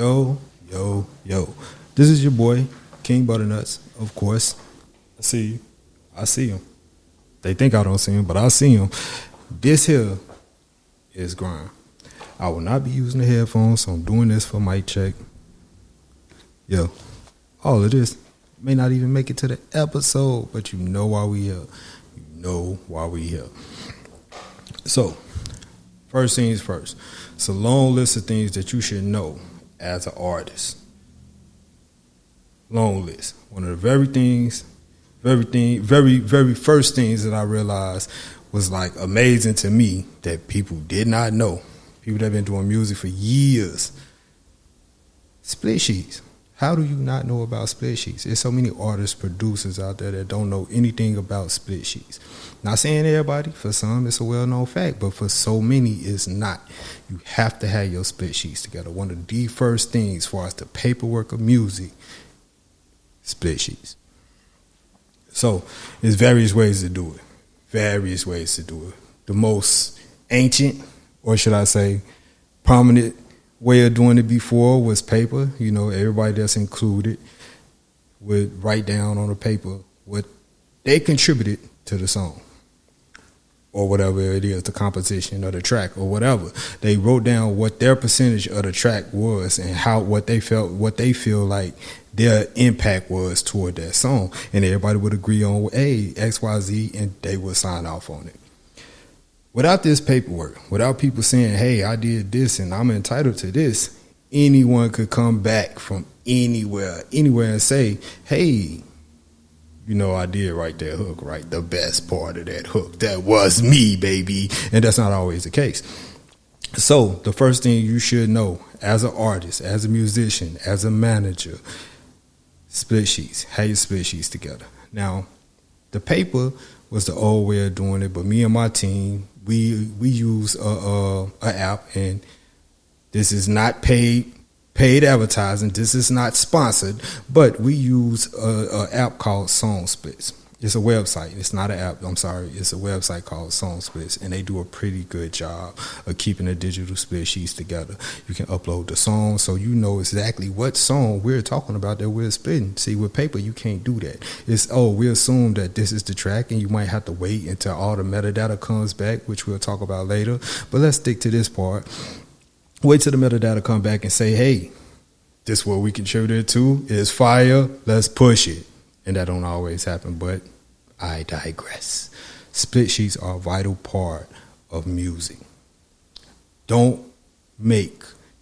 Yo. This is your boy, King ButtaNuttz, of course. I see you. I see him. They think I don't see him, but I see him. This here is grind. I will not be using the headphones, so I'm doing this for mic check. Yo, all of this may not even make it to the episode, but you know why we here. You know why we here. So, first things first. It's a long list of things that you should know as an artist. Long list. One of the very first things that I realized was like amazing to me that people did not know. People that have been doing music for years. Split sheets. How do you not know about split sheets? There's so many artists, producers out there that don't know anything about split sheets. Not saying everybody. For some, it's a well-known fact, but for so many, it's not. You have to have your split sheets together. One of the first things as far as the paperwork of music, split sheets. So, there's various ways to do it. Various ways to do it. The most ancient, or should I say, prominent way of doing it before was paper. You know, everybody that's included would write down on the paper what they contributed to the song or whatever it is, the composition or the track or whatever. They wrote down what their percentage of the track was and what they feel like their impact was toward that song. And everybody would agree on, hey, X, Y, Z, and they would sign off on it. Without this paperwork, without people saying, hey, I did this and I'm entitled to this, anyone could come back from anywhere and say, hey, you know, I did write that hook, right? The best part of that hook. That was me, baby. And that's not always the case. So the first thing you should know as an artist, as a musician, as a manager, split sheets. Have your split sheets together. Now, the paper was the old way of doing it, but me and my team, we use a app, and this is not paid advertising. This is not sponsored, but we use a app called Song Splits. It's a website. It's not an app. I'm sorry. It's a website called Song Splits, and they do a pretty good job of keeping the digital split sheets together. You can upload the song so you know exactly what song we're talking about that we're splitting. See, with paper, you can't do that. We assume that this is the track, and you might have to wait until all the metadata comes back, which we'll talk about later. But let's stick to this part. Wait till the metadata come back and say, hey, this is what we contributed to. It's fire. Let's push it. And that don't always happen, but I digress. Split sheets are a vital part of music. Don't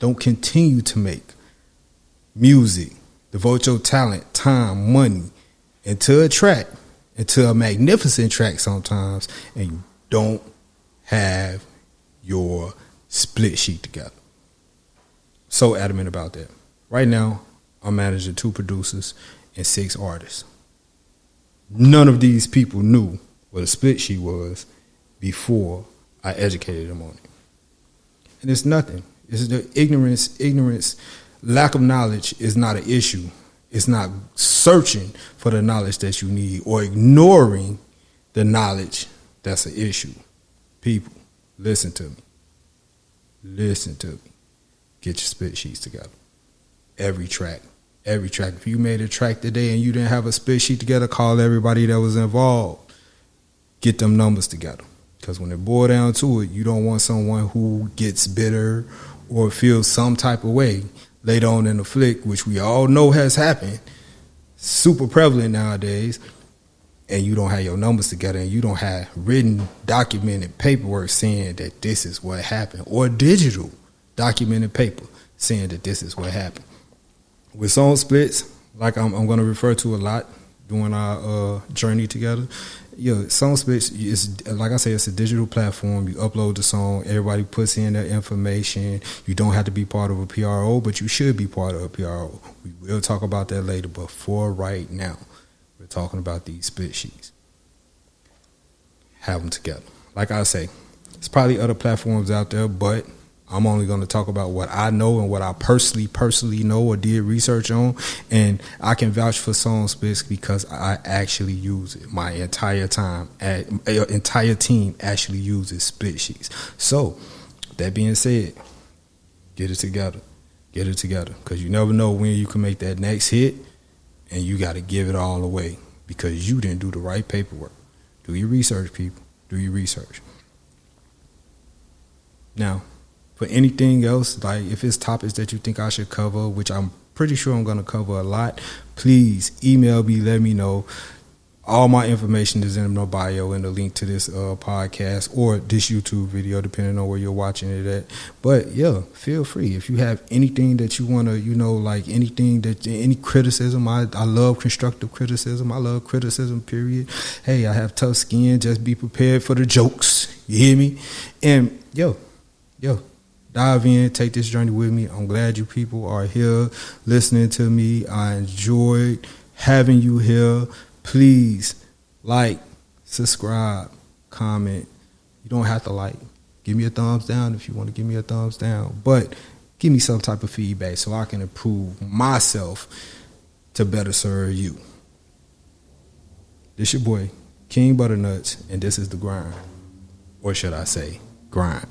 continue to make music, devote your talent, time, money into a track, into a magnificent track sometimes, and you don't have your split sheet together. So adamant about that. Right now, I'm managing 2 producers and 6 artists. None of these people knew what a split sheet was before I educated them on it. And it's nothing. It's the ignorance, lack of knowledge is not an issue. It's not searching for the knowledge that you need or ignoring the knowledge that's an issue. People, listen to me. Listen to me. Get your split sheets together. Every track. If you made a track today and you didn't have a split sheet together, call everybody that was involved. Get them numbers together. Because when it boils down to it, you don't want someone who gets bitter or feels some type of way later on in the flick, which we all know has happened, super prevalent nowadays, and you don't have your numbers together and you don't have written, documented paperwork saying that this is what happened, or digital documented paper saying that this is what happened. With song splits, like I'm going to refer to a lot during our journey together, song splits is, like I say, it's a digital platform. You upload the song, everybody puts in their information. You don't have to be part of a PRO, but you should be part of a PRO. We will talk about that later, but for right now, we're talking about these split sheets. Have them together. Like I say, there's probably other platforms out there, but I'm only going to talk about what I know and what I personally know or did research on. And I can vouch for Song Splits because I actually use it. My entire team actually uses split sheets. So, that being said, get it together. Get it together, because you never know when you can make that next hit, and you got to give it all away because you didn't do the right paperwork. Do your research, people. Do your research. Now, for anything else, like if it's topics that you think I should cover, which I'm pretty sure I'm going to cover a lot, please email me, let me know. All my information is in my bio and the link to this podcast or this YouTube video, depending on where you're watching it at. But yeah, feel free. If you have anything that you want to, like anything any criticism, I love constructive criticism. I love criticism, period. Hey, I have tough skin. Just be prepared for the jokes. You hear me? And yo, dive in, take this journey with me. I'm glad you people are here listening to me. I enjoyed having you here. Please like, subscribe, comment. You don't have to like. Give me a thumbs down if you want to give me a thumbs down. But give me some type of feedback so I can improve myself to better serve you. This your boy, King ButtaNuttz, and this is The Grind. Or should I say, grind.